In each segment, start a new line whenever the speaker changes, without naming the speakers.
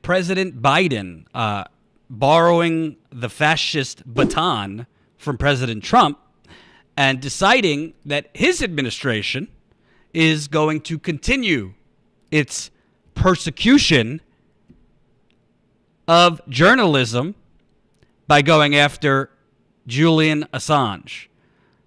President Biden borrowing the fascist baton from President Trump and deciding that his administration is going to continue its persecution of journalism by going after Julian Assange.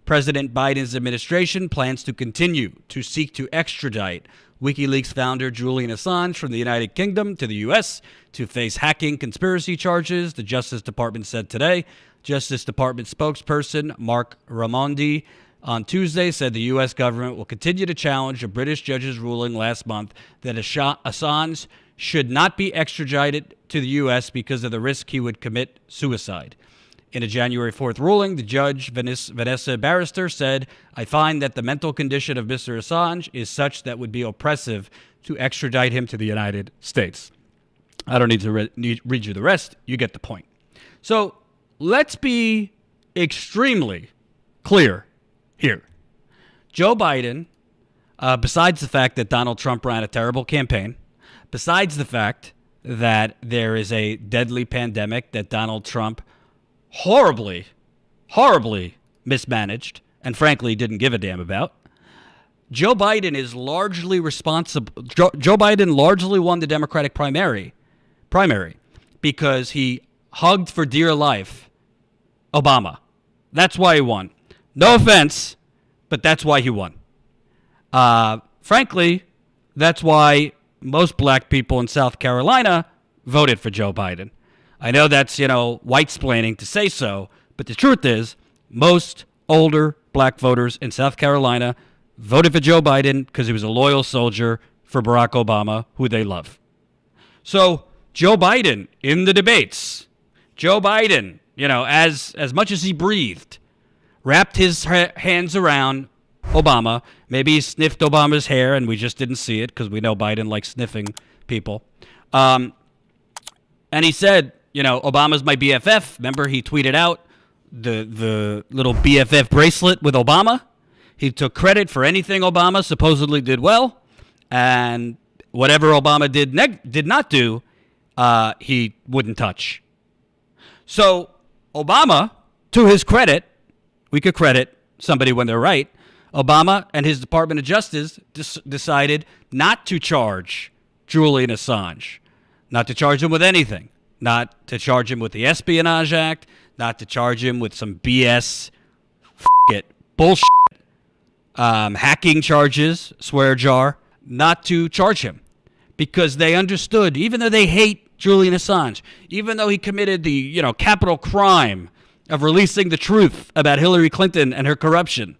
President Biden's administration plans to continue to seek to extradite WikiLeaks founder Julian Assange from the United Kingdom to the U.S. to face hacking conspiracy charges, the Justice Department said today. Justice Department spokesperson Mark Raimondi on Tuesday said the U.S. government will continue to challenge a British judge's ruling last month that Assange should not be extradited to the U.S. because of the risk he would commit suicide. In a January 4th ruling, the judge, Vanessa Barrister, said, "I find that the mental condition of Mr. Assange is such that would be oppressive to extradite him to the United States." I don't need to read you the rest. You get the point. So let's be extremely clear here. Joe Biden, besides the fact that Donald Trump ran a terrible campaign, besides the fact that there is a deadly pandemic that Donald Trump horribly mismanaged and frankly didn't give a damn about, Joe Biden is largely responsible. Joe Biden largely won the Democratic primary because he hugged for dear life Obama. That's why he won. No offense, but that's why he won. Frankly, that's why most black people in South Carolina voted for Joe Biden. I know that's, white-splaining to say so, but the truth is most older black voters in South Carolina voted for Joe Biden because he was a loyal soldier for Barack Obama, who they love. So Joe Biden in the debates, Joe Biden, as much as he breathed, wrapped his hands around Obama. Maybe he sniffed Obama's hair and we just didn't see it because we know Biden likes sniffing people. And he said, Obama's my BFF. Remember, he tweeted out the little BFF bracelet with Obama. He took credit for anything Obama supposedly did well, and whatever Obama did not do, he wouldn't touch. So Obama, to his credit, we could credit somebody when they're right, Obama and his Department of Justice decided not to charge Julian Assange, not to charge him with anything. Not to charge him with the Espionage Act, not to charge him with some BS, bullshit, hacking charges, swear jar, not to charge him. Because they understood, even though they hate Julian Assange, even though he committed the, capital crime of releasing the truth about Hillary Clinton and her corruption,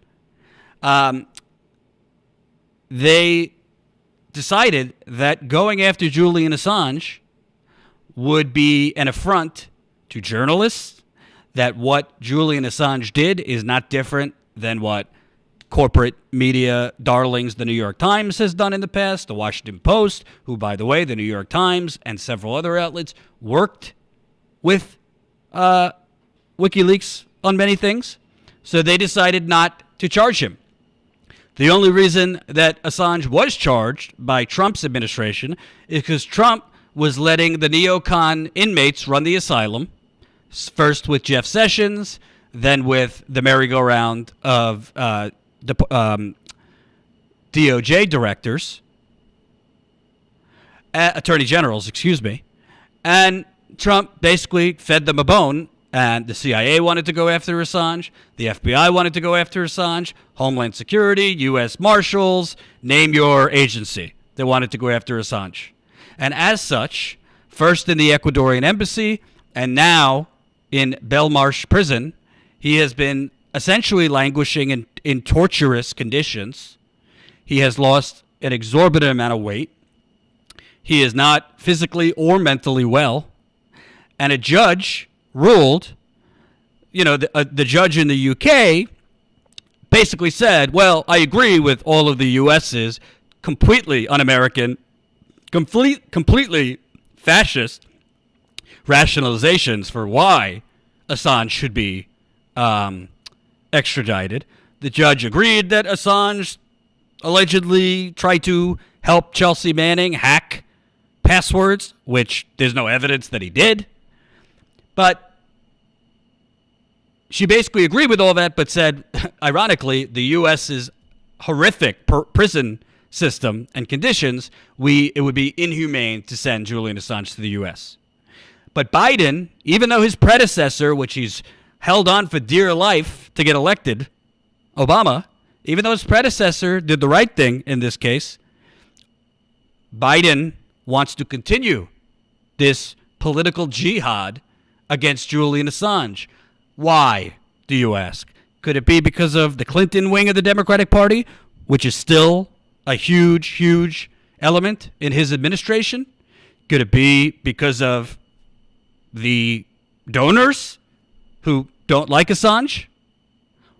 they decided that going after Julian Assange would be an affront to journalists, that what Julian Assange did is not different than what corporate media darlings the New York Times has done in the past, the Washington Post, who, by the way, the New York Times and several other outlets worked with WikiLeaks on many things. So they decided not to charge him. The only reason that Assange was charged by Trump's administration is because Trump was letting the neocon inmates run the asylum, first with Jeff Sessions, then with the merry-go-round of DOJ directors, attorney generals, and Trump basically fed them a bone, and the CIA wanted to go after Assange, the FBI wanted to go after Assange, Homeland Security, U.S. Marshals, name your agency. They wanted to go after Assange. And as such, first in the Ecuadorian embassy and now in Belmarsh prison, he has been essentially languishing in torturous conditions. He has lost an exorbitant amount of weight. He is not physically or mentally well. And a judge ruled, the judge in the UK basically said, well, I agree with all of the U.S.'s completely un-American, completely fascist rationalizations for why Assange should be extradited. The judge agreed that Assange allegedly tried to help Chelsea Manning hack passwords, which there's no evidence that he did. But she basically agreed with all that, but said, ironically, the U.S.'s horrific prison system and conditions, it would be inhumane to send Julian Assange to the U.S. But Biden, even though his predecessor, which he's held on for dear life to get elected, Obama, even though his predecessor did the right thing in this case, Biden wants to continue this political jihad against Julian Assange. Why, do you ask? Could it be because of the Clinton wing of the Democratic Party, which is still a huge, huge element in his administration? Could it be because of the donors who don't like Assange?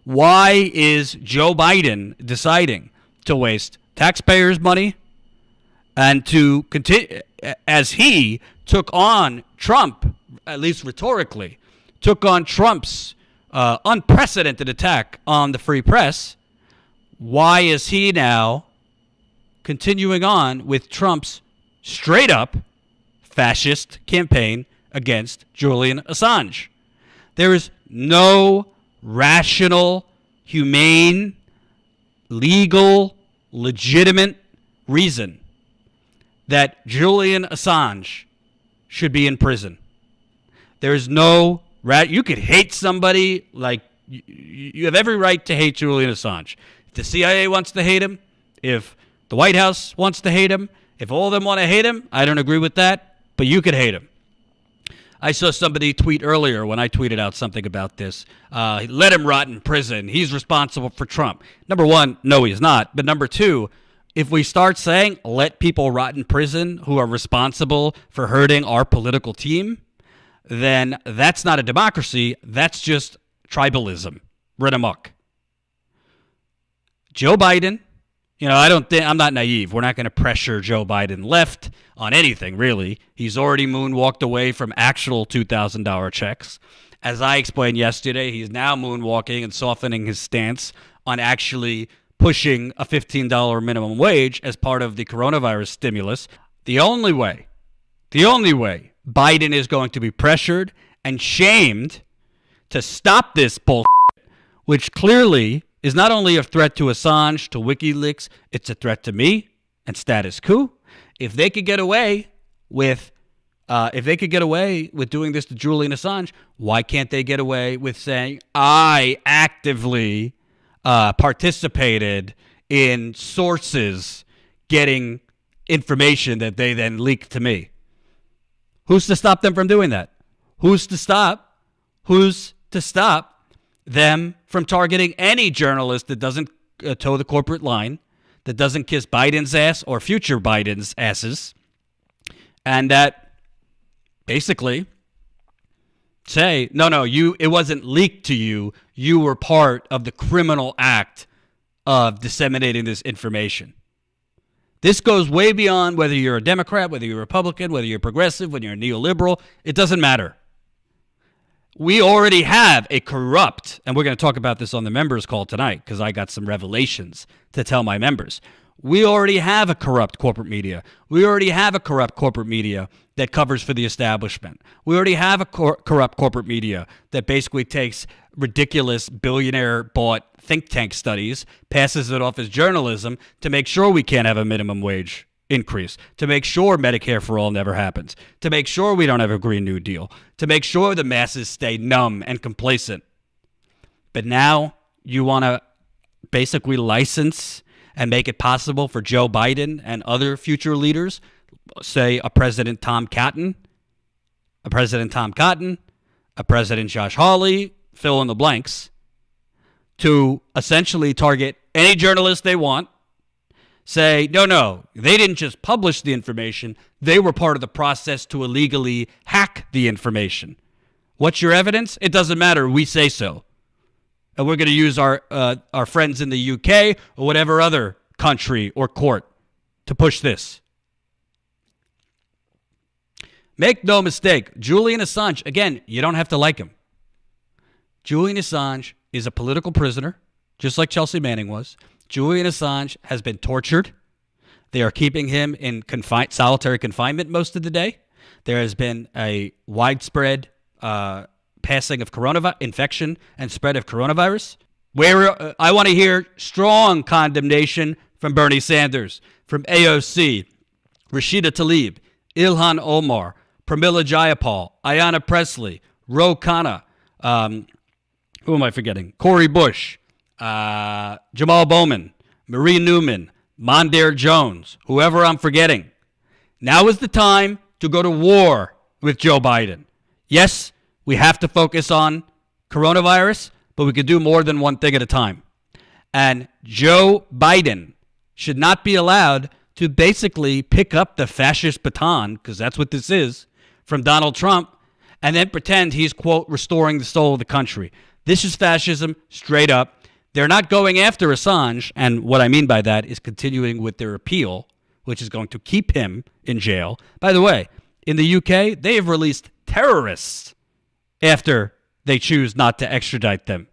Why is Joe Biden deciding to waste taxpayers' money and to continue, as he took on Trump, at least rhetorically, took on Trump's unprecedented attack on the free press? Why is he now continuing on with Trump's straight-up fascist campaign against Julian Assange? There is no rational, humane, legal, legitimate reason that Julian Assange should be in prison. There is no you could hate somebody, like you have every right to hate Julian Assange. If the CIA wants to hate him, if the White House wants to hate him, if all of them want to hate him, I don't agree with that, but you could hate him. I saw somebody tweet earlier when I tweeted out something about this. Let him rot in prison. He's responsible for Trump. Number one, no, he's not. But number two, if we start saying let people rot in prison who are responsible for hurting our political team, then that's not a democracy. That's just tribalism. Run amok. Joe Biden, I'm not naive. We're not going to pressure Joe Biden left on anything, really. He's already moonwalked away from actual $2,000 checks. As I explained yesterday, he's now moonwalking and softening his stance on actually pushing a $15 minimum wage as part of the coronavirus stimulus. The only way Biden is going to be pressured and shamed to stop this bullshit, which clearly is not only a threat to Assange, to WikiLeaks, it's a threat to me and Status Coup. If they could get away with doing this to Julian Assange, why can't they get away with saying I actively participated in sources getting information that they then leaked to me? Who's to stop them from doing that? Who's to stop them from targeting any journalist that doesn't toe the corporate line, that doesn't kiss Biden's ass or future Biden's asses, and that basically say, no, it wasn't leaked to you. You were part of the criminal act of disseminating this information. This goes way beyond whether you're a Democrat, whether you're a Republican, whether you're progressive, whether you're a neoliberal. It doesn't matter. We already have a corrupt, and we're going to talk about this on the members call tonight because I got some revelations to tell my members. We already have a corrupt corporate media. We already have a corrupt corporate media that covers for the establishment. We already have a corrupt corporate media that basically takes ridiculous billionaire-bought think tank studies, passes it off as journalism to make sure we can't have a minimum wage increase, to make sure Medicare for all never happens, to make sure we don't have a Green New Deal, to make sure the masses stay numb and complacent. But now you want to basically license and make it possible for Joe Biden and other future leaders, say a President Tom Cotton, a President Josh Hawley, fill in the blanks, to essentially target any journalist they want, say, no, they didn't just publish the information, they were part of the process to illegally hack the information. What's your evidence? It doesn't matter, we say so. And we're going to use our friends in the UK or whatever other country or court to push this. Make no mistake, Julian Assange, again, you don't have to like him. Julian Assange is a political prisoner, just like Chelsea Manning was. Julian Assange has been tortured They are keeping him in solitary confinement most of the day. There has been a widespread passing of infection and spread of coronavirus. Where I want to hear strong condemnation from Bernie Sanders, from AOC, Rashida Tlaib, Ilhan Omar, Pramila Jayapal, Ayanna Pressley, Ro Khanna, who am I forgetting? Cori Bush, Jamal Bowman, Marie Newman, Mondaire Jones, whoever I'm forgetting. Now is the time to go to war with Joe Biden. Yes, we have to focus on coronavirus, but we could do more than one thing at a time. And Joe Biden should not be allowed to basically pick up the fascist baton, because that's what this is, from Donald Trump, and then pretend he's, quote, restoring the soul of the country. This is fascism, straight up. They're not going after Assange, and what I mean by that is continuing with their appeal, which is going to keep him in jail. By the way, in the UK, they have released terrorists after they choose not to extradite them.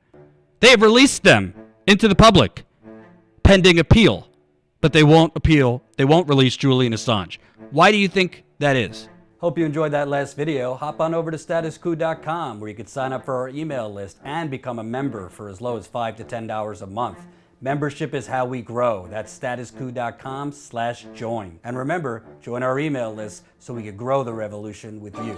They have released them into the public pending appeal, but they won't appeal. They won't release Julian Assange. Why do you think that is? Hope you enjoyed that last video. Hop on over to statuscoup.com where you can sign up for our email list and become a member for as low as $5 to $10 a month. Membership is how we grow. That's statuscoup.com/join. And remember, join our email list so we can grow the revolution with you.